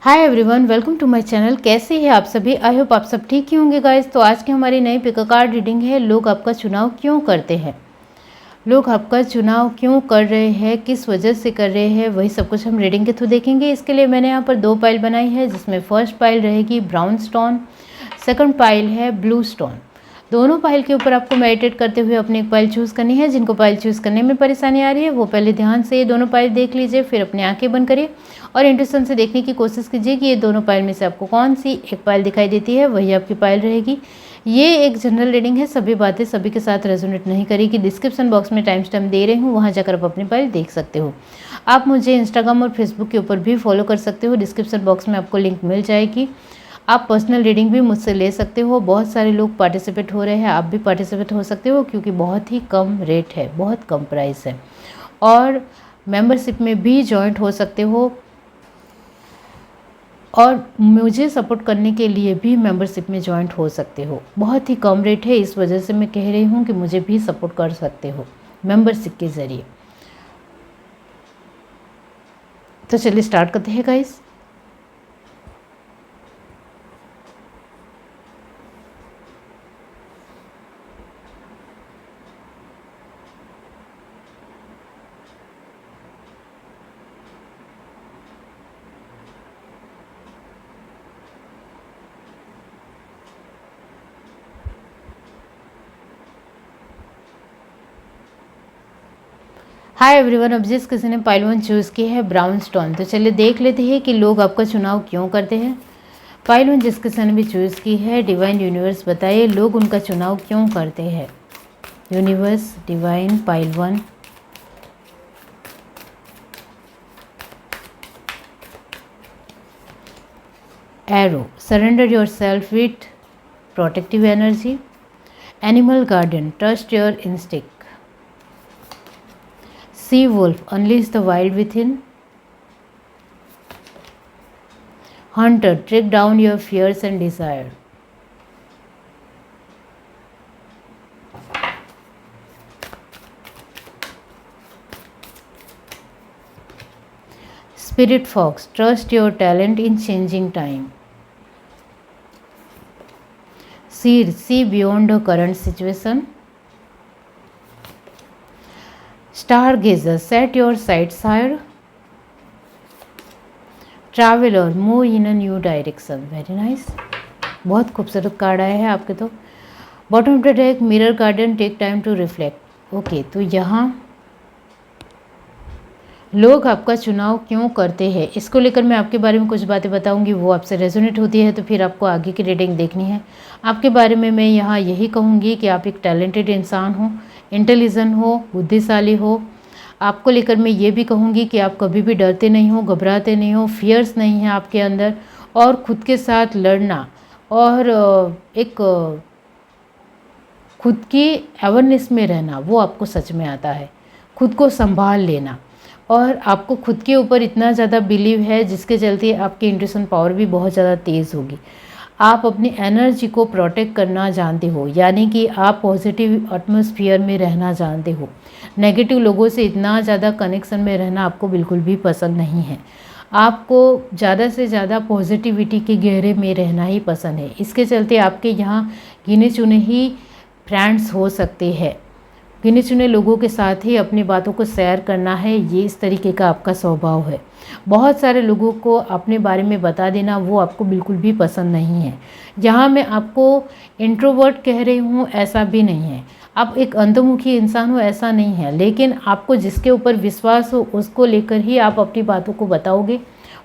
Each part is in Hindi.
Hi everyone, welcome to my channel. कैसे हैं आप सभी? आई होप आप सब ठीक ही होंगे गाइस। तो आज की हमारी नई पिक कार्ड रीडिंग है, लोग आपका चुनाव क्यों करते हैं। लोग आपका चुनाव क्यों कर रहे हैं, किस वजह से कर रहे हैं, वही सब कुछ हम रीडिंग के थ्रू देखेंगे। इसके लिए मैंने यहाँ पर 2 पाइल बनाई है, जिसमें फर्स्ट पाइल रहेगी ब्राउन स्टोन, सेकंड पाइल है ब्लू स्टोन। दोनों पाइल के ऊपर आपको मेडिटेट करते हुए अपनी एक पाइल चूज़ करनी है। जिनको पाइल चूज़ करने में परेशानी आ रही है वो पहले ध्यान से ये दोनों पाइल देख लीजिए, फिर अपनी आंखें बंद करिए और इंट्यूशन से देखने की कोशिश कीजिए कि ये दोनों पाइल में से आपको कौन सी एक पाइल दिखाई देती है, वही आपकी पाइल रहेगी। ये एक जनरल रीडिंग है, सभी बातें सभी के साथ रेजोनेट नहीं करेगी। डिस्क्रिप्शन बॉक्स में टाइम स्टैम्प दे रही हूँ, वहाँ जाकर आप अपनी पाइल देख सकते हो। आप मुझे इंस्टाग्राम और फेसबुक के ऊपर भी फॉलो कर सकते हो, डिस्क्रिप्शन बॉक्स में आपको लिंक मिल जाएगी। आप पर्सनल रीडिंग भी मुझसे ले सकते हो। बहुत सारे लोग पार्टिसिपेट हो रहे हैं, आप भी पार्टिसिपेट हो सकते हो, क्योंकि बहुत ही कम रेट है, बहुत कम प्राइस है। और मेंबरशिप में भी जॉइंट हो सकते हो और मुझे सपोर्ट करने के लिए भी मेंबरशिप में जॉइंट हो सकते हो। बहुत ही कम रेट है, इस वजह से मैं कह रही हूँ कि मुझे भी सपोर्ट कर सकते हो मेंबरशिप के ज़रिए। तो चलिए स्टार्ट करते हैं गाइस। हाय एवरीवन, अब जिस किसी ने पाइल 1 चूज़ की है ब्राउन स्टोन, तो चलिए देख लेते हैं कि लोग आपका चुनाव क्यों करते हैं। पाइल 1 जिस किसी ने भी चूज़ की है, डिवाइन यूनिवर्स बताइए लोग उनका चुनाव क्यों करते हैं। Universe, divine, pile 1। Arrow, surrender your self with protective energy. Animal garden, trust your instinct. Sea wolf, unleash the wild within. Hunter, track down your fears and desire. Spirit fox, trust your talent in changing time. Seer, see beyond the current situation. Stargazer, set your sights higher. Traveler, move in a new direction. Very nice. बहुत खूबसूरत कार्ड आया है आपके। तो बॉटम पे एक mirror garden, take time to reflect. Okay, तो यहाँ लोग आपका चुनाव क्यों करते हैं, इसको लेकर मैं आपके बारे में कुछ बातें बताऊंगी। वो आपसे रेजोनेट होती है तो फिर आपको आगे की रीडिंग देखनी है। आपके बारे में मैं यहाँ यही कहूँगी कि आप एक टैलेंटेड इंसान हो, इंटेलिजेंट हो, बुद्धिशाली हो। आपको लेकर मैं ये भी कहूँगी कि आप कभी भी डरते नहीं हो, घबराते नहीं हो, फियर्स नहीं है आपके अंदर। और खुद के साथ लड़ना और एक खुद की अवेयरनेस में रहना, वो आपको सच में आता है। खुद को संभाल लेना, और आपको खुद के ऊपर इतना ज़्यादा बिलीव है जिसके चलते आपकी इंट्यूशन पावर भी बहुत ज़्यादा तेज़ होगी। आप अपनी एनर्जी को प्रोटेक्ट करना जानते हो, यानी कि आप पॉजिटिव एटमॉस्फेयर में रहना जानते हो। नेगेटिव लोगों से इतना ज़्यादा कनेक्शन में रहना आपको बिल्कुल भी पसंद नहीं है। आपको ज़्यादा से ज़्यादा पॉजिटिविटी के घेरे में रहना ही पसंद है। इसके चलते आपके यहाँ गिने चुने ही फ्रेंड्स हो सकते हैं, गिने चुने लोगों के साथ ही अपनी बातों को शेयर करना है, ये इस तरीके का आपका स्वभाव है। बहुत सारे लोगों को अपने बारे में बता देना वो आपको बिल्कुल भी पसंद नहीं है। यहाँ मैं आपको इंट्रोवर्ट कह रही हूँ ऐसा भी नहीं है, आप एक अंतर्मुखी इंसान हो ऐसा नहीं है, लेकिन आपको जिसके ऊपर विश्वास हो उसको लेकर ही आप अपनी बातों को बताओगे,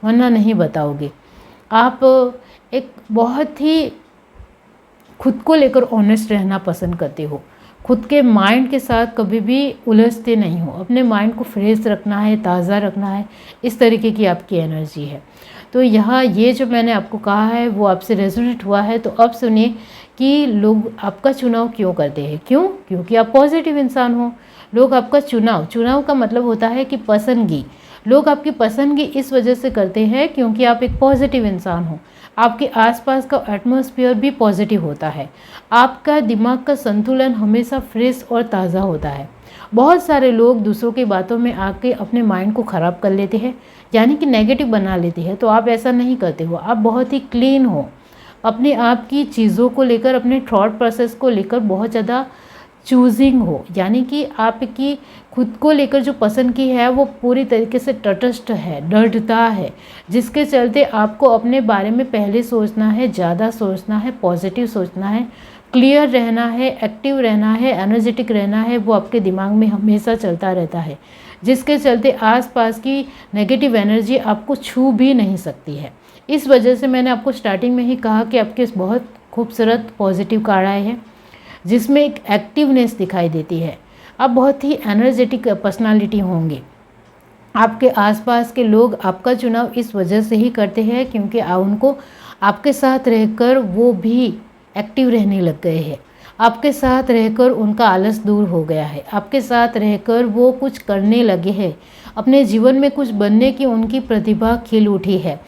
वरना नहीं बताओगे। आप एक बहुत ही खुद को लेकर ऑनेस्ट रहना पसंद करते हो, खुद के माइंड के साथ कभी भी उलझते नहीं हो, अपने माइंड को फ्रेश रखना है, ताज़ा रखना है, इस तरीके की आपकी एनर्जी है। तो यहाँ ये जो मैंने आपको कहा है वो आपसे रेजोनेट हुआ है। तो अब सुनिए कि लोग आपका चुनाव क्यों करते हैं। क्यों? क्योंकि आप पॉजिटिव इंसान हो। लोग आपका चुनाव का मतलब होता है कि पसंदगी। लोग आपकी पसंदगी इस वजह से करते हैं क्योंकि आप एक पॉजिटिव इंसान हो। आपके आसपास का एटमॉस्फेयर भी पॉजिटिव होता है। आपका दिमाग का संतुलन हमेशा फ्रेश और ताज़ा होता है। बहुत सारे लोग दूसरों की बातों में आके अपने माइंड को ख़राब कर लेते हैं, यानी कि नेगेटिव बना लेते हैं। तो आप ऐसा नहीं करते हो, आप बहुत ही क्लीन हो, अपने आप की चीज़ों को लेकर, अपने थॉट प्रोसेस को लेकर बहुत ज़्यादा चूजिंग हो, यानी कि आपकी खुद को लेकर जो पसंद की है वो पूरी तरीके से तटस्थ है, दृढ़ता है, जिसके चलते आपको अपने बारे में पहले सोचना है, ज़्यादा सोचना है, पॉजिटिव सोचना है, क्लियर रहना है, एक्टिव रहना है, एनर्जेटिक रहना है। वो आपके दिमाग में हमेशा चलता रहता है, जिसके चलते आसपास की नेगेटिव एनर्जी आपको छू भी नहीं सकती है। इस वजह से मैंने आपको स्टार्टिंग में ही कहा कि आपके बहुत खूबसूरत पॉजिटिव कार्ड आए हैं, जिसमें एक एक्टिवनेस दिखाई देती है। आप बहुत ही एनर्जेटिक पर्सनालिटी होंगे। आपके आसपास के लोग आपका चुनाव इस वजह से ही करते हैं क्योंकि उनको आपके साथ रहकर वो भी एक्टिव रहने लग गए हैं। आपके साथ रहकर उनका आलस दूर हो गया है, आपके साथ रहकर वो कुछ करने लगे हैं, अपने जीवन में कुछ बनने की उनकी प्रतिभा खिल उठी है।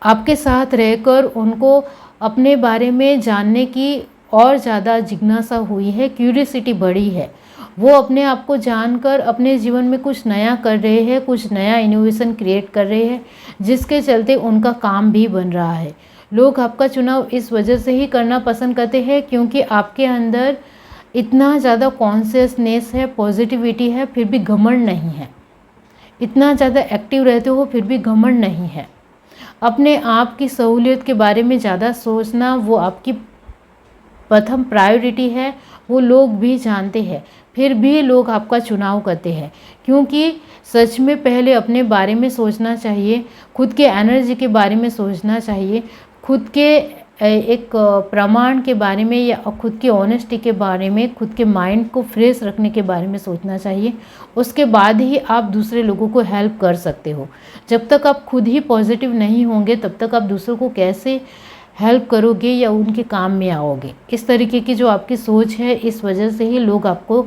आपके साथ रहकर उनको अपने बारे में जानने की और ज़्यादा जिज्ञासा हुई है, क्यूरियोसिटी बढ़ी है। वो अपने आप को जानकर अपने जीवन में कुछ नया कर रहे हैं, कुछ नया इनोवेशन क्रिएट कर रहे हैं, जिसके चलते उनका काम भी बन रहा है। लोग आपका चुनाव इस वजह से ही करना पसंद करते हैं क्योंकि आपके अंदर इतना ज़्यादा कॉन्शियसनेस है, पॉजिटिविटी है, फिर भी घमंड नहीं है। इतना ज़्यादा एक्टिव रहते हो फिर भी घमंड नहीं है। अपने आप की सहूलियत के बारे में ज़्यादा सोचना वो आपकी प्रथम प्रायोरिटी है, वो लोग भी जानते हैं, फिर भी लोग आपका चुनाव करते हैं क्योंकि सच में पहले अपने बारे में सोचना चाहिए, खुद के एनर्जी के बारे में सोचना चाहिए, खुद के एक प्रमाण के बारे में या खुद की ऑनेस्टी के बारे में, खुद के माइंड को फ्रेश रखने के बारे में सोचना चाहिए। उसके बाद ही आप दूसरे लोगों को हेल्प कर सकते हो। जब तक आप खुद ही पॉजिटिव नहीं होंगे तब तक आप दूसरों को कैसे हेल्प करोगे या उनके काम में आओगे। इस तरीके की जो आपकी सोच है, इस वजह से ही लोग आपको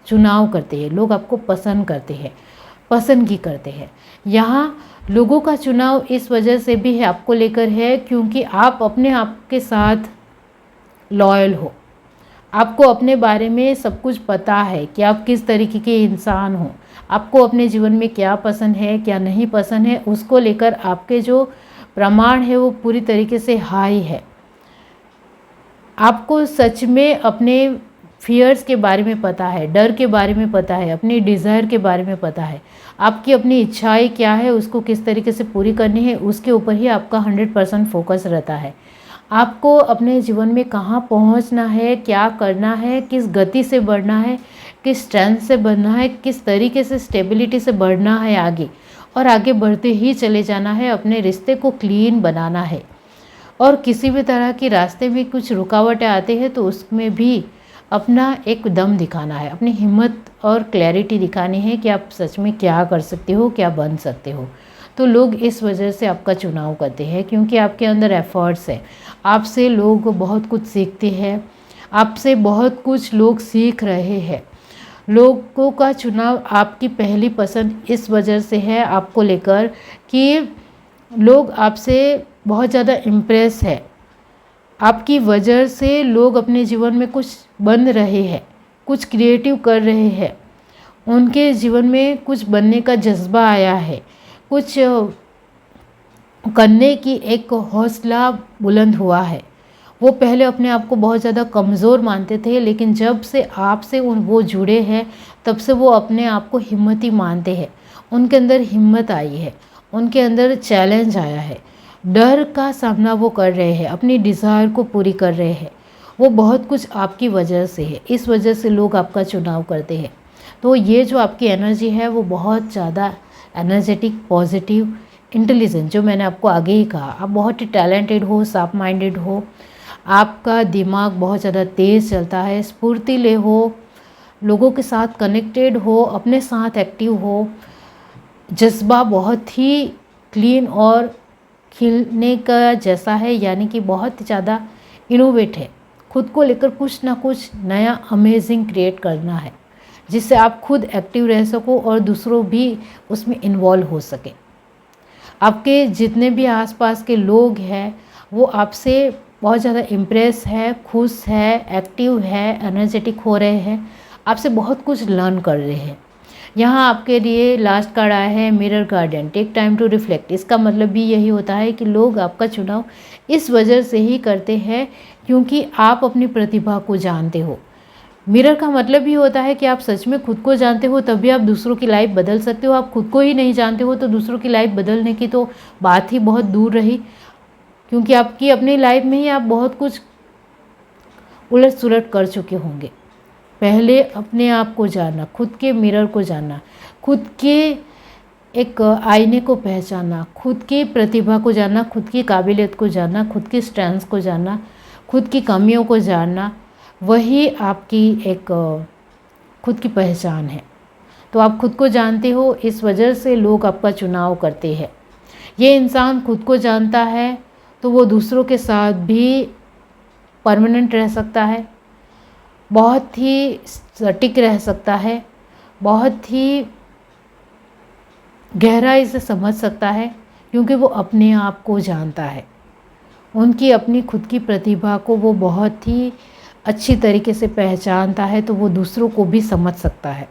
चुनाव करते हैं, लोग आपको पसंद करते हैं, पसंदगी करते हैं। यहाँ लोगों का चुनाव इस वजह से भी है आपको लेकर है क्योंकि आप अपने आप के साथ लॉयल हो, आपको अपने बारे में सब कुछ पता है कि आप किस तरीके के इंसान हो, आपको अपने जीवन में क्या पसंद है, क्या नहीं पसंद है, उसको लेकर आपके जो प्रमाण है वो पूरी तरीके से हाई है। आपको सच में अपने फियर्स के बारे में पता है, डर के बारे में पता है, अपनी डिज़ायर के बारे में पता है, आपकी अपनी इच्छाएं क्या है, उसको किस तरीके से पूरी करनी है, उसके ऊपर ही आपका 100% फोकस रहता है। आपको अपने जीवन में कहाँ पहुँचना है, क्या करना है, किस गति से बढ़ना है, किस स्ट्रेंथ से बढ़ना है, किस तरीके से स्टेबिलिटी से बढ़ना है आगे, और आगे बढ़ते ही चले जाना है। अपने रिश्ते को क्लीन बनाना है और किसी भी तरह की रास्ते में कुछ रुकावटें आती हैं तो उसमें भी अपना एक दम दिखाना है, अपनी हिम्मत और क्लैरिटी दिखानी है कि आप सच में क्या कर सकते हो, क्या बन सकते हो। तो लोग इस वजह से आपका चुनाव करते हैं क्योंकि आपके अंदर एफर्ट्स है, आपसे लोग बहुत कुछ सीखते हैं, आपसे बहुत कुछ लोग सीख रहे हैं। लोगों का चुनाव आपकी पहली पसंद इस वजह से है आपको लेकर कि लोग आपसे बहुत ज़्यादा इम्प्रेस है, आपकी वजह से लोग अपने जीवन में कुछ बन रहे हैं, कुछ क्रिएटिव कर रहे हैं, उनके जीवन में कुछ बनने का जज्बा आया है, कुछ करने की एक हौसला बुलंद हुआ है। वो पहले अपने आप को बहुत ज़्यादा कमज़ोर मानते थे, लेकिन जब से आपसे वो जुड़े हैं तब से वो अपने आप को हिम्मती मानते हैं। उनके अंदर हिम्मत आई है, उनके अंदर चैलेंज आया है, डर का सामना वो कर रहे हैं, अपनी डिज़ायर को पूरी कर रहे हैं। वो बहुत कुछ आपकी वजह से है, इस वजह से लोग आपका चुनाव करते हैं। तो ये जो आपकी एनर्जी है वो बहुत ज़्यादा एनर्जेटिक, पॉजिटिव, इंटेलिजेंट, जो मैंने आपको आगे ही कहा, आप बहुत ही टैलेंटेड हो, शार्प माइंडेड हो, आपका दिमाग बहुत ज़्यादा तेज़ चलता है, स्फूर्तिले हो, लोगों के साथ कनेक्टेड हो, अपने साथ एक्टिव हो, जज्बा बहुत ही क्लीन और खिलने का जैसा है, यानी कि बहुत ज़्यादा इनोवेट है। खुद को लेकर कुछ ना कुछ नया अमेजिंग क्रिएट करना है जिससे आप खुद एक्टिव रह सको और दूसरों भी उसमें इन्वॉल्व हो सके। आपके जितने भी आसपास के लोग हैं वो आपसे बहुत ज़्यादा इम्प्रेस है, खुश है, एक्टिव है, एनर्जेटिक हो रहे हैं, आपसे बहुत कुछ लर्न कर रहे हैं। यहाँ आपके लिए लास्ट कार्ड आया है mirror guardian, take time to reflect. इसका मतलब भी यही होता है कि लोग आपका चुनाव इस वजह से ही करते हैं क्योंकि आप अपनी प्रतिभा को जानते हो। मिरर का मतलब भी होता है कि आप सच में खुद को जानते हो, तभी आप दूसरों की लाइफ बदल सकते हो। आप खुद को ही नहीं जानते हो तो दूसरों की लाइफ बदलने की तो बात ही बहुत दूर रही, क्योंकि आपकी अपनी लाइफ में ही आप बहुत कुछ उलट सुलट कर चुके होंगे। पहले अपने आप को जानना, खुद के मिरर को जानना, खुद के एक आईने को पहचानना, खुद की प्रतिभा को जानना, खुद की काबिलियत को जानना, खुद की स्ट्रेंथ्स को जानना, खुद की कमियों को जानना, वही आपकी एक खुद की पहचान है। तो आप खुद को जानते हो, इस वजह से लोग आपका चुनाव करते हैं। ये इंसान खुद को जानता है तो वो दूसरों के साथ भी परमानेंट रह सकता है, बहुत ही सटीक रह सकता है, बहुत ही गहराई से समझ सकता है, क्योंकि वो अपने आप को जानता है। उनकी अपनी खुद की प्रतिभा को वो बहुत ही अच्छी तरीके से पहचानता है, तो वो दूसरों को भी समझ सकता है।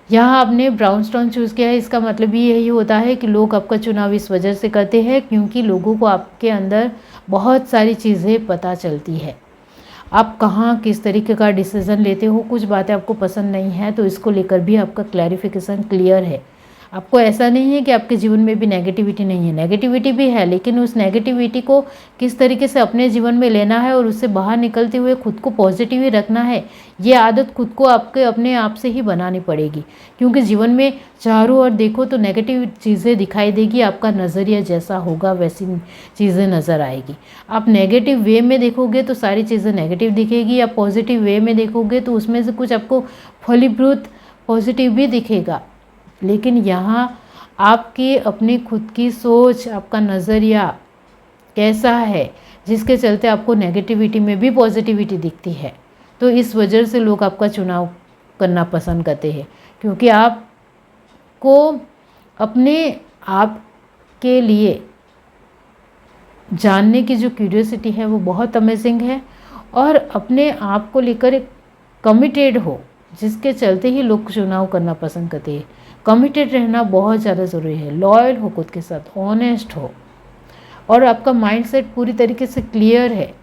यहाँ आपने ब्राउन स्टोन चूज़ किया है, इसका मतलब भी यही होता है कि लोग आपका चुनाव इस वजह से करते हैं क्योंकि लोगों को आपके अंदर बहुत सारी चीज़ें पता चलती है। आप कहाँ किस तरीके का डिसीज़न लेते हो, कुछ बातें आपको पसंद नहीं है तो इसको लेकर भी आपका क्लैरिफिकेशन क्लियर है। आपको ऐसा नहीं है कि आपके जीवन में भी नेगेटिविटी नहीं है, नेगेटिविटी भी है, लेकिन उस नेगेटिविटी को किस तरीके से अपने जीवन में लेना है और उससे बाहर निकलते हुए खुद को पॉजिटिव ही रखना है, ये आदत खुद को आपके अपने आप से ही बनानी पड़ेगी। क्योंकि जीवन में चारों ओर देखो तो नेगेटिव चीज़ें दिखाई देगी, आपका नज़रिया जैसा होगा वैसी चीज़ें नज़र आएगी। आप नेगेटिव वे में देखोगे तो सारी चीज़ें नेगेटिव दिखेगी, आप पॉजिटिव वे में देखोगे तो उसमें से कुछ आपको फलीभूत पॉजिटिव भी दिखेगा। लेकिन यहाँ आपकी अपनी खुद की सोच, आपका नज़रिया कैसा है जिसके चलते आपको नेगेटिविटी में भी पॉजिटिविटी दिखती है, तो इस वजह से लोग आपका चुनाव करना पसंद करते हैं। क्योंकि आपको अपने आप के लिए जानने की जो क्यूरियोसिटी है वो बहुत अमेजिंग है, और अपने आप को लेकर एक कमिटेड हो जिसके चलते ही लोग चुनाव करना पसंद करते हैं। कमिटेड रहना बहुत ज़्यादा ज़रूरी है, लॉयल हो खुद के साथ, ऑनेस्ट हो, और आपका माइंडसेट पूरी तरीके से क्लियर है,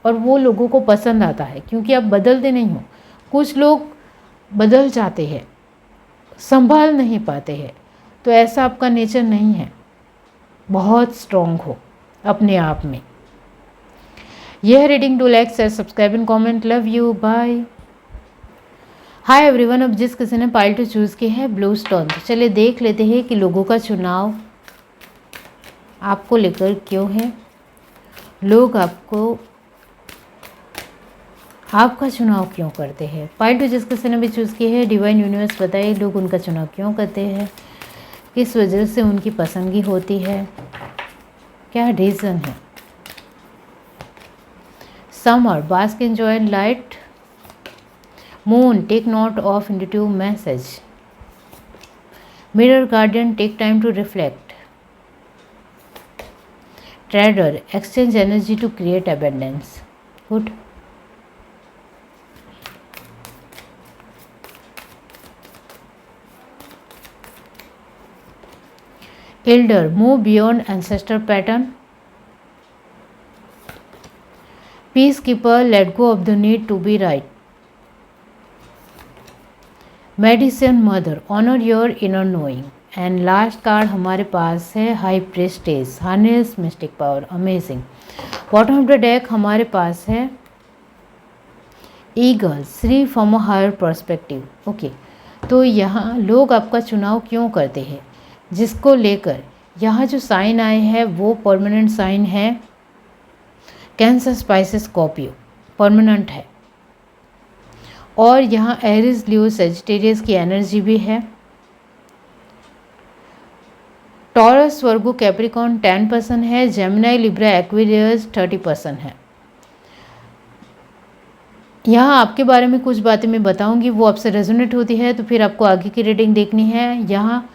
और वो लोगों को पसंद आता है क्योंकि आप बदलते नहीं हो। कुछ लोग बदल जाते हैं, संभाल नहीं पाते हैं, तो ऐसा आपका नेचर नहीं है। बहुत स्ट्रॉन्ग हो अपने आप में। यह reading, do like, share, subscribe and comment. Love you, bye. Hi everyone, अब जिस किसी ने पाइल टू चूज़ की है ब्लू स्टोन, तो चलिए देख लेते हैं कि लोगों का चुनाव आपको लेकर क्यों है। लोग आपका चुनाव क्यों करते हैं। पाइल टू जिस किसी ने भी चूज़ की है, डिवाइन यूनिवर्स बताइए लोग उनका चुनाव क्यों करते हैं, किस वजह से उनकी पसंदगी होती है, क्या रीज़न है। Summer, bask in joy and light. Moon, take note of intuitive message. Mirror guardian, take time to reflect. Trader, exchange energy to create abundance. Good. Elder, move beyond ancestor pattern. Peacekeeper, let go of the need to be right. Medicine mother, honour your inner knowing. And last card हमारे पास है high prestige, harness mystic power, amazing. Bottom of the deck हमारे पास है eagle, see from a higher perspective. Okay, तो यहाँ लोग आपका चुनाव क्यों करते हैं, जिसको लेकर यहाँ जो साइन आए हैं वो परमानेंट साइन है। कैंसर, स्पाइसेस, स्कॉर्पियो परमानेंट है, और यहाँ एरिस, लियो, सेजिटेरियस की एनर्जी भी है। टॉरस, वर्गो, कैप्रिकॉर्न 10% है, जेमिनी, लिब्रा, एक्वेरियस 30% है। यहाँ आपके बारे में कुछ बातें मैं बताऊंगी, वो आपसे रेजोनेट होती है तो फिर आपको आगे की रीडिंग देखनी है। यहाँ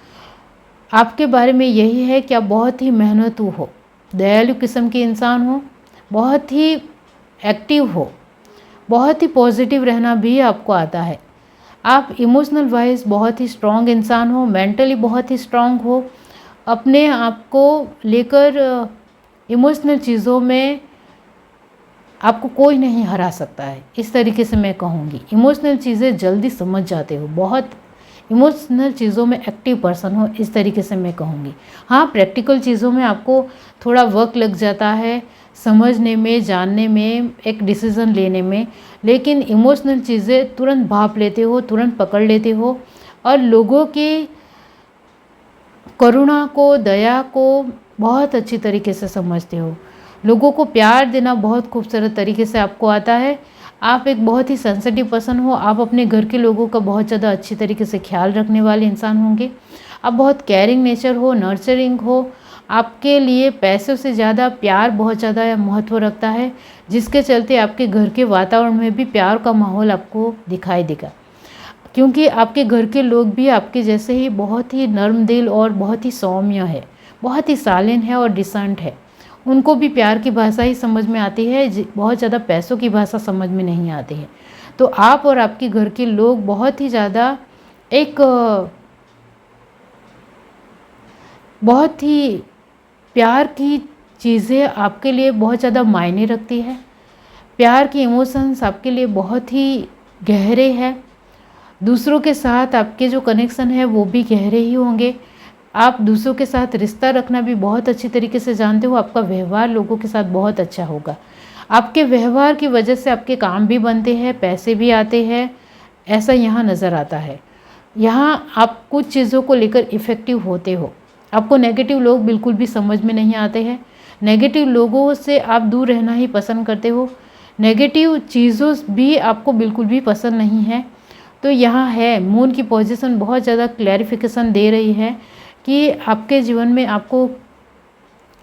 आपके बारे में यही है कि आप बहुत ही मेहनतू हो, दयालु किस्म के इंसान हो, बहुत ही एक्टिव हो, बहुत ही पॉजिटिव रहना भी आपको आता है। आप इमोशनल वाइज बहुत ही स्ट्रॉन्ग इंसान हो, मेंटली बहुत ही स्ट्रॉन्ग हो, अपने आप को लेकर इमोशनल चीज़ों में आपको कोई नहीं हरा सकता है, इस तरीके से मैं कहूँगी। इमोशनल चीज़ें जल्दी समझ जाते हो, बहुत इमोशनल चीज़ों में एक्टिव पर्सन हो, इस तरीके से मैं कहूँगी। हाँ, प्रैक्टिकल चीज़ों में आपको थोड़ा वक्त लग जाता है समझने में, जानने में, एक डिसीज़न लेने में, लेकिन इमोशनल चीज़ें तुरंत भाप लेते हो, तुरंत पकड़ लेते हो और लोगों की करुणा को, दया को बहुत अच्छी तरीके से समझते हो। लोगों को प्यार देना बहुत खूबसूरत तरीके से आपको आता है। आप एक बहुत ही सेंसिटिव पर्सन हो, आप अपने घर के लोगों का बहुत ज़्यादा अच्छी तरीके से ख्याल रखने वाले इंसान होंगे। आप बहुत केयरिंग नेचर हो, नर्चरिंग हो, आपके लिए पैसों से ज़्यादा प्यार बहुत ज़्यादा महत्व रखता है, जिसके चलते आपके घर के वातावरण में भी प्यार का माहौल आपको दिखाई देगा, क्योंकि आपके घर के लोग भी आपके जैसे ही बहुत ही नर्म दिल और बहुत ही सौम्य है, बहुत ही सालिन है और डिसेंट है। उनको भी प्यार की भाषा ही समझ में आती है, बहुत ज़्यादा पैसों की भाषा समझ में नहीं आती है। तो आप और आपके घर के लोग बहुत ही ज़्यादा एक बहुत ही प्यार की चीज़ें आपके लिए बहुत ज़्यादा मायने रखती है। प्यार के इमोशंस आपके लिए बहुत ही गहरे हैं। दूसरों के साथ आपके जो कनेक्शन है वो भी गहरे ही होंगे। आप दूसरों के साथ रिश्ता रखना भी बहुत अच्छी तरीके से जानते हो। आपका व्यवहार लोगों के साथ बहुत अच्छा होगा। आपके व्यवहार की वजह से आपके काम भी बनते हैं, पैसे भी आते हैं, ऐसा यहाँ नज़र आता है। यहाँ आप कुछ चीज़ों को लेकर इफ़ेक्टिव होते हो। आपको नेगेटिव लोग बिल्कुल भी समझ में नहीं आते हैं। नेगेटिव लोगों से आप दूर रहना ही पसंद करते हो। नेगेटिव चीज़ों भी आपको बिल्कुल भी पसंद नहीं है। तो यहाँ है मून की पोजीशन बहुत ज़्यादा क्लैरिफिकेशन दे रही है कि आपके जीवन में आपको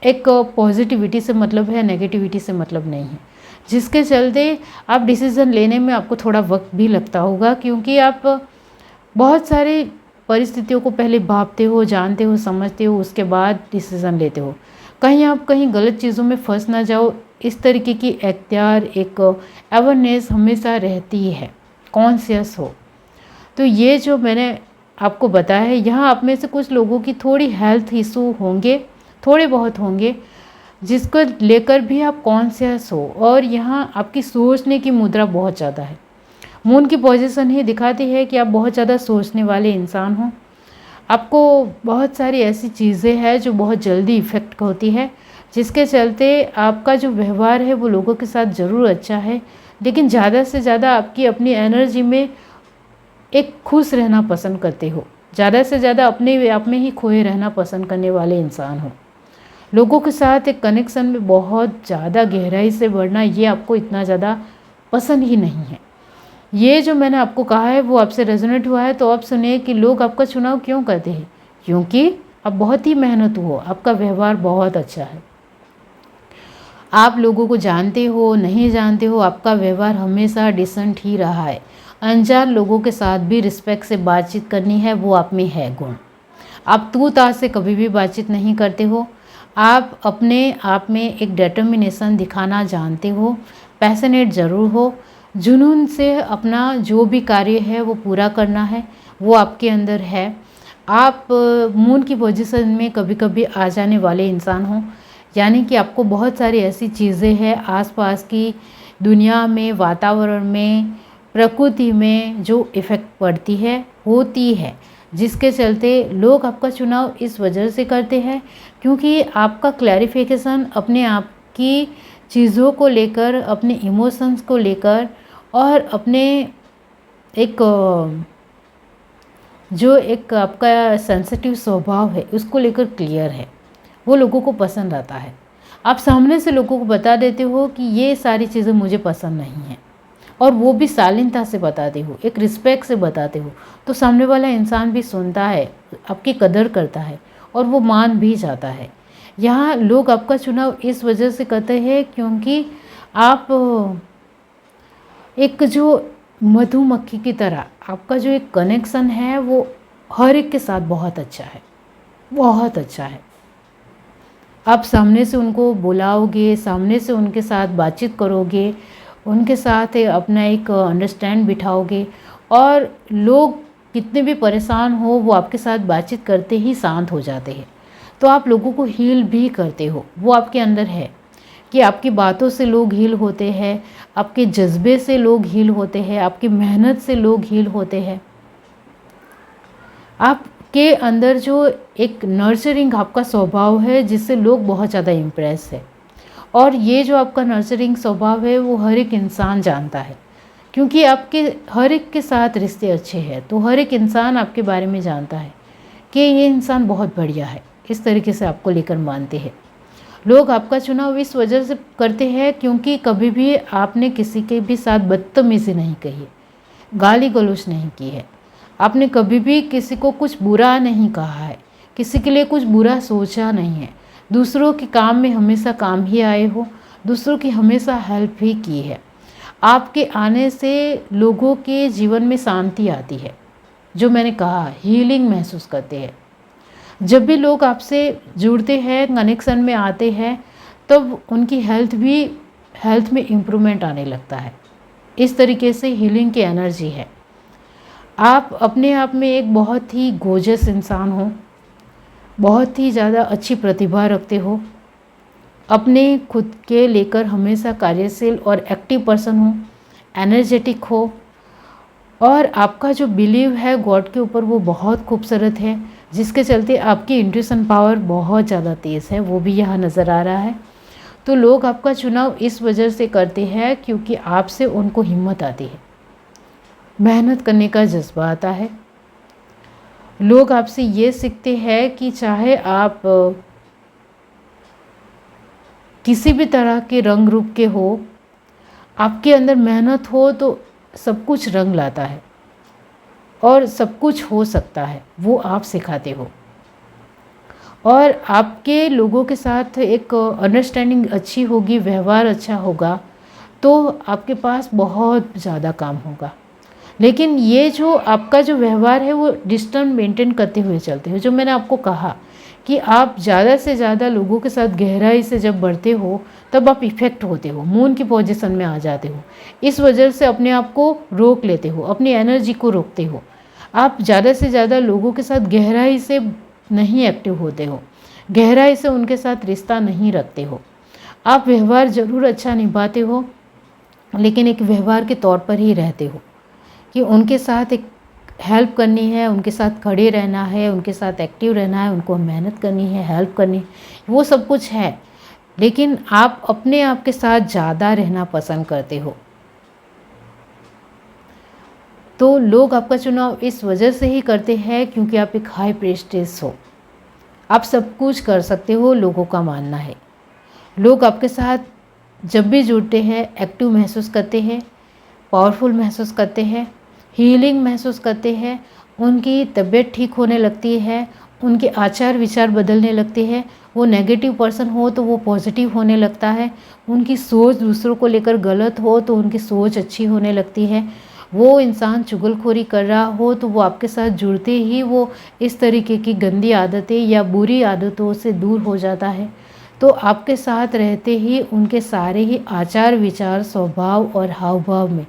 एक पॉजिटिविटी से मतलब है, नेगेटिविटी से मतलब नहीं है, जिसके चलते आप डिसीज़न लेने में आपको थोड़ा वक्त भी लगता होगा, क्योंकि आप बहुत सारी परिस्थितियों को पहले भापते हो, जानते हो, समझते हो, उसके बाद डिसीज़न लेते हो। कहीं आप कहीं गलत चीज़ों में फंस ना जाओ, इस तरीके की एख्तियार, एक अवेयरनेस हमेशा रहती है, कॉन्शियस हो। तो ये जो मैंने आपको बताया है, यहाँ आप में से कुछ लोगों की थोड़ी हेल्थ इशू होंगे, थोड़े बहुत होंगे, जिसको लेकर भी आप कॉन्शियस हो। और यहाँ आपकी सोचने की मुद्रा बहुत ज़्यादा है। मून की पोजीशन ही दिखाती है कि आप बहुत ज़्यादा सोचने वाले इंसान हो। आपको बहुत सारी ऐसी चीज़ें हैं जो बहुत जल्दी इफ़ेक्ट होती है, जिसके चलते आपका जो व्यवहार है वो लोगों के साथ ज़रूर अच्छा है, लेकिन ज़्यादा से ज़्यादा आपकी अपनी एनर्जी में एक खुश रहना पसंद करते हो। ज़्यादा से ज़्यादा अपने आप में ही खोए रहना पसंद करने वाले इंसान हो। लोगों के साथ एक कनेक्शन में बहुत ज़्यादा गहराई से बढ़ना, ये आपको इतना ज़्यादा पसंद ही नहीं है। ये जो मैंने आपको कहा है वो आपसे रेजोनेट हुआ है, तो आप सुनिए कि लोग आपका चुनाव क्यों करते हैं। क्योंकि आप बहुत ही मेहनत हो, आपका व्यवहार बहुत अच्छा है। आप लोगों को जानते हो, नहीं जानते हो, आपका व्यवहार हमेशा डिसेंट ही रहा है। अनजान लोगों के साथ भी रिस्पेक्ट से बातचीत करनी है, वो आप में है गुण। आप तू ता से कभी भी बातचीत नहीं करते हो। आप अपने आप में एक डिटर्मिनेशन दिखाना जानते हो, पैशनेट ज़रूर हो, जुनून से अपना जो भी कार्य है वो पूरा करना है, वो आपके अंदर है। आप मून की पोजीशन में कभी कभी आ जाने वाले इंसान हो, यानी कि आपको बहुत सारी ऐसी चीज़ें हैं आसपास की दुनिया में, वातावरण में, प्रकृति में जो इफ़ेक्ट पड़ती है, होती है, जिसके चलते लोग आपका चुनाव इस वजह से करते हैं क्योंकि आपका क्लैरिफिकेशन अपने आप की चीज़ों को लेकर, अपने इमोशंस को लेकर और अपने एक जो एक आपका सेंसिटिव स्वभाव है उसको लेकर क्लियर है, वो लोगों को पसंद आता है। आप सामने से लोगों को बता देते हो कि ये सारी चीज़ें मुझे पसंद नहीं हैं, और वो भी शालीनता से बताते हो, एक रिस्पेक्ट से बताते हो, तो सामने वाला इंसान भी सुनता है, आपकी कदर करता है और वो मान भी जाता है। यहाँ लोग आपका चुनाव इस वजह से करते हैं क्योंकि आप एक जो मधुमक्खी की तरह आपका जो एक कनेक्शन है वो हर एक के साथ बहुत अच्छा है, बहुत अच्छा है। आप सामने से उनको बुलाओगे, सामने से उनके साथ बातचीत करोगे, उनके साथ अपना एक अंडरस्टैंड बिठाओगे और लोग कितने भी परेशान हो वो आपके साथ बातचीत करते ही शांत हो जाते हैं। तो आप लोगों को हील भी करते हो, वो आपके अंदर है कि आपकी बातों से लोग हील होते हैं, आपके जज्बे से लोग हील होते हैं, आपकी मेहनत से लोग हील होते हैं। आपके अंदर जो एक नर्चरिंग आपका स्वभाव है जिससे लोग बहुत ज़्यादा इम्प्रेस है, और ये जो आपका नर्चरिंग स्वभाव है वो हर एक इंसान जानता है, क्योंकि आपके हर एक के साथ रिश्ते अच्छे हैं। तो हर एक इंसान आपके बारे में जानता है कि ये इंसान बहुत बढ़िया है, इस तरीके से आपको लेकर मानते हैं। लोग आपका चुनाव इस वजह से करते हैं क्योंकि कभी भी आपने किसी के भी साथ बदतमीज़ी नहीं कही है, गाली गलौज नहीं की है, आपने कभी भी किसी को कुछ बुरा नहीं कहा है, किसी के लिए कुछ बुरा सोचा नहीं है, दूसरों के काम में हमेशा काम ही आए हो, दूसरों की हमेशा हेल्प ही की है। आपके आने से लोगों के जीवन में शांति आती है, जो मैंने कहा हीलिंग महसूस करते हैं। जब भी लोग आपसे जुड़ते हैं, कनेक्शन में आते हैं, तब उनकी हेल्थ में इम्प्रूवमेंट आने लगता है। इस तरीके से हीलिंग की एनर्जी है। आप अपने आप में एक बहुत ही गोजस इंसान हो, बहुत ही ज़्यादा अच्छी प्रतिभा रखते हो, अपने खुद के लेकर हमेशा कार्यशील और एक्टिव पर्सन हो, एनर्जेटिक हो, और आपका जो बिलीव है गॉड के ऊपर वो बहुत खूबसूरत है, जिसके चलते आपकी इंट्यूशन पावर बहुत ज़्यादा तेज़ है, वो भी यहाँ नज़र आ रहा है। तो लोग आपका चुनाव इस वजह से करते हैं क्योंकि आपसे उनको हिम्मत आती है, मेहनत करने का जज्बा आता है। लोग आपसे ये सीखते हैं कि चाहे आप किसी भी तरह के रंग रूप के हो, आपके अंदर मेहनत हो तो सब कुछ रंग लाता है और सब कुछ हो सकता है, वो आप सिखाते हो। और आपके लोगों के साथ एक अंडरस्टैंडिंग अच्छी होगी, व्यवहार अच्छा होगा, तो आपके पास बहुत ज़्यादा काम होगा। लेकिन ये जो आपका जो व्यवहार है वो डिस्टेंस मेंटेन करते हुए चलते हो। जो मैंने आपको कहा कि आप ज़्यादा से ज़्यादा लोगों के साथ गहराई से जब बढ़ते हो तब आप इफ़ेक्ट होते हो, मून की पोजीशन में आ जाते हो। इस वजह से अपने आप को रोक लेते हो, अपनी एनर्जी को रोकते हो। आप ज़्यादा से ज़्यादा लोगों के साथ गहराई से नहीं एक्टिव होते हो, गहराई से उनके साथ रिश्ता नहीं रखते हो। आप व्यवहार ज़रूर अच्छा निभाते हो, लेकिन एक व्यवहार के तौर पर ही रहते हो कि उनके साथ एक हेल्प करनी है, उनके साथ खड़े रहना है, उनके साथ एक्टिव रहना है, उनको मेहनत करनी है, हेल्प करनी है, वो सब कुछ है। लेकिन आप अपने आप के साथ ज़्यादा रहना पसंद करते हो। तो लोग आपका चुनाव इस वजह से ही करते हैं क्योंकि आप एक हाई प्रेस्टेज हो, आप सब कुछ कर सकते हो, लोगों का मानना है। लोग आपके साथ जब भी जुड़ते हैं एक्टिव महसूस करते हैं, पावरफुल महसूस करते हैं, हीलिंग महसूस करते हैं, उनकी तबीयत ठीक होने लगती है, उनके आचार विचार बदलने लगते हैं। वो नेगेटिव पर्सन हो तो वो पॉजिटिव होने लगता है, उनकी सोच दूसरों को लेकर गलत हो तो उनकी सोच अच्छी होने लगती है। वो इंसान चुगलखोरी कर रहा हो तो वो आपके साथ जुड़ते ही वो इस तरीके की गंदी आदतें या बुरी आदतों से दूर हो जाता है। तो आपके साथ रहते ही उनके सारे ही आचार विचार, स्वभाव और हाव भाव में,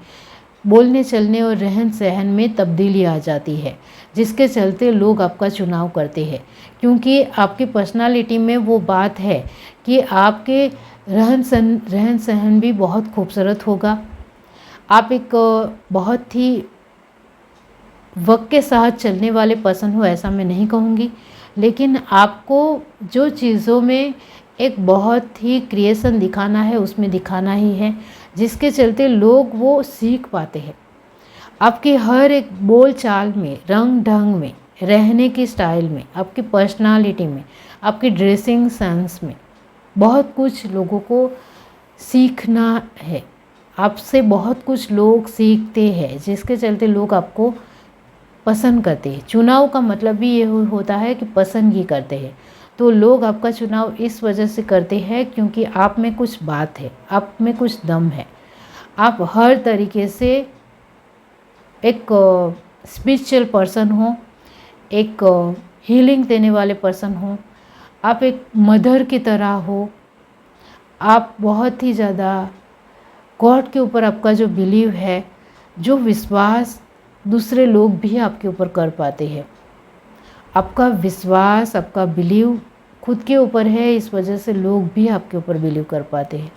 बोलने चलने और रहन सहन में तब्दीली आ जाती है, जिसके चलते लोग आपका चुनाव करते हैं। क्योंकि आपकी पर्सनालिटी में वो बात है कि आपके रहन सहन भी बहुत खूबसूरत होगा। आप एक बहुत ही वक्त के साथ चलने वाले पर्सन हो, ऐसा मैं नहीं कहूँगी, लेकिन आपको जो चीज़ों में एक बहुत ही क्रिएशन दिखाना है उसमें दिखाना ही है, जिसके चलते लोग वो सीख पाते हैं। आपके हर एक बोल चाल में, रंग ढंग में, रहने की स्टाइल में, आपकी पर्सनालिटी में, आपकी ड्रेसिंग सेंस में बहुत कुछ लोगों को सीखना है। आपसे बहुत कुछ लोग सीखते हैं, जिसके चलते लोग आपको पसंद करते हैं। चुनाव का मतलब भी ये होता है कि पसंद ही करते हैं। तो लोग आपका चुनाव इस वजह से करते हैं क्योंकि आप में कुछ बात है, आप में कुछ दम है। आप हर तरीके से एक स्पिरिचुअल पर्सन हो, एक हीलिंग देने वाले पर्सन हो, आप एक मदर की तरह हो, आप बहुत ही ज़्यादा गॉड के ऊपर आपका जो बिलीव है, जो विश्वास दूसरे लोग भी आपके ऊपर कर पाते हैं। आपका विश्वास, आपका बिलीव खुद के ऊपर है, इस वजह से लोग भी आपके ऊपर बिलीव कर पाते हैं।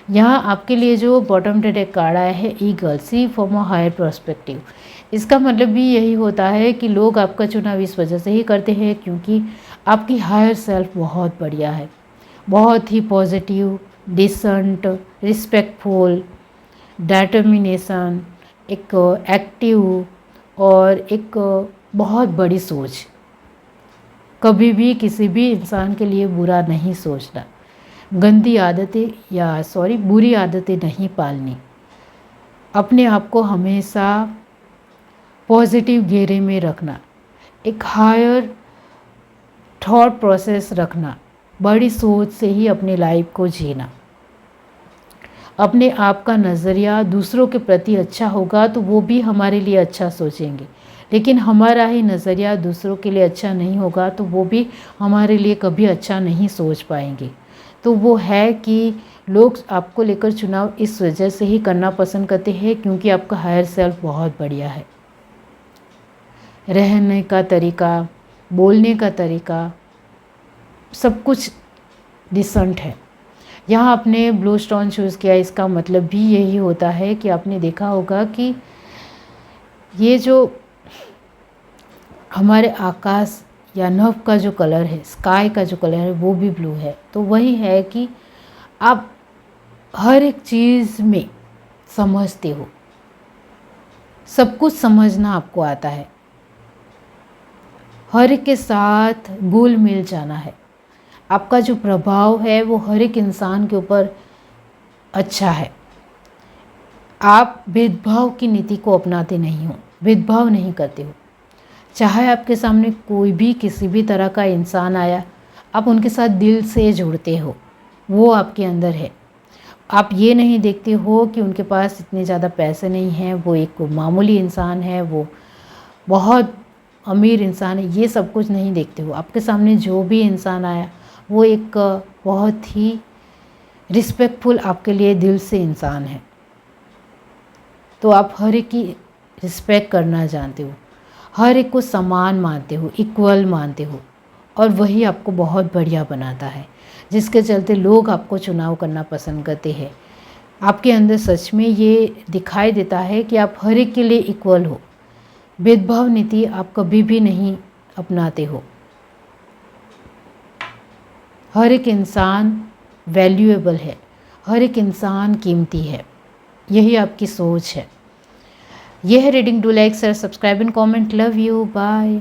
यहाँ आपके लिए जो बॉटम डेक कार्ड आया है eagle, see from a higher perspective. इसका मतलब भी यही होता है कि लोग आपका चुनाव इस वजह से ही करते हैं क्योंकि आपकी हायर सेल्फ बहुत बढ़िया है, बहुत ही पॉजिटिव, डिसेंट, रिस्पेक्टफुल, डिटर्मिनेशन, एक एक्टिव और एक बहुत बड़ी सोच। कभी भी किसी भी इंसान के लिए बुरा नहीं सोचना, गंदी आदतें बुरी आदतें नहीं पालनी, अपने आप को हमेशा पॉजिटिव घेरे में रखना, एक हायर थॉट प्रोसेस रखना, बड़ी सोच से ही अपनी लाइफ को जीना। अपने आप का नज़रिया दूसरों के प्रति अच्छा होगा तो वो भी हमारे लिए अच्छा सोचेंगे, लेकिन हमारा ही नज़रिया दूसरों के लिए अच्छा नहीं होगा तो वो भी हमारे लिए कभी अच्छा नहीं सोच पाएंगे। तो वो है कि लोग आपको लेकर चुनाव इस वजह से ही करना पसंद करते हैं क्योंकि आपका हायर सेल्फ बहुत बढ़िया है। रहने का तरीका, बोलने का तरीका, सब कुछ डिसेंट है। यहाँ आपने ब्लू स्टोन चूज़ किया, इसका मतलब भी यही होता है कि आपने देखा होगा कि ये जो हमारे आकाश या नभ का जो कलर है, स्काई का जो कलर है वो भी ब्लू है। तो वही है कि आप हर एक चीज़ में समझते हो, सब कुछ समझना आपको आता है, हर एक के साथ घुल मिल जाना है। आपका जो प्रभाव है वो हर एक इंसान के ऊपर अच्छा है। आप भेदभाव की नीति को अपनाते नहीं हो, भेदभाव नहीं करते हो। चाहे आपके सामने कोई भी किसी भी तरह का इंसान आया, आप उनके साथ दिल से जुड़ते हो, वो आपके अंदर है। आप ये नहीं देखते हो कि उनके पास इतने ज़्यादा पैसे नहीं हैं, वो एक मामूली इंसान है, वो बहुत अमीर इंसान है, ये सब कुछ नहीं देखते हो। आपके सामने जो भी इंसान आया वो एक बहुत ही रिस्पेक्टफुल आपके लिए दिल से इंसान है। तो आप हर एक की रिस्पेक्ट करना जानते हो, हर एक को समान मानते हो, इक्वल मानते हो, और वही आपको बहुत बढ़िया बनाता है, जिसके चलते लोग आपको चुनाव करना पसंद करते हैं। आपके अंदर सच में ये दिखाई देता है कि आप हर एक के लिए इक्वल हो, भेदभाव नीति आप कभी भी नहीं अपनाते हो। हर एक इंसान वैल्यूएबल है, हर एक इंसान कीमती है, यही आपकी सोच है। यह है reading. Do like, share, subscribe and comment. Love you, bye.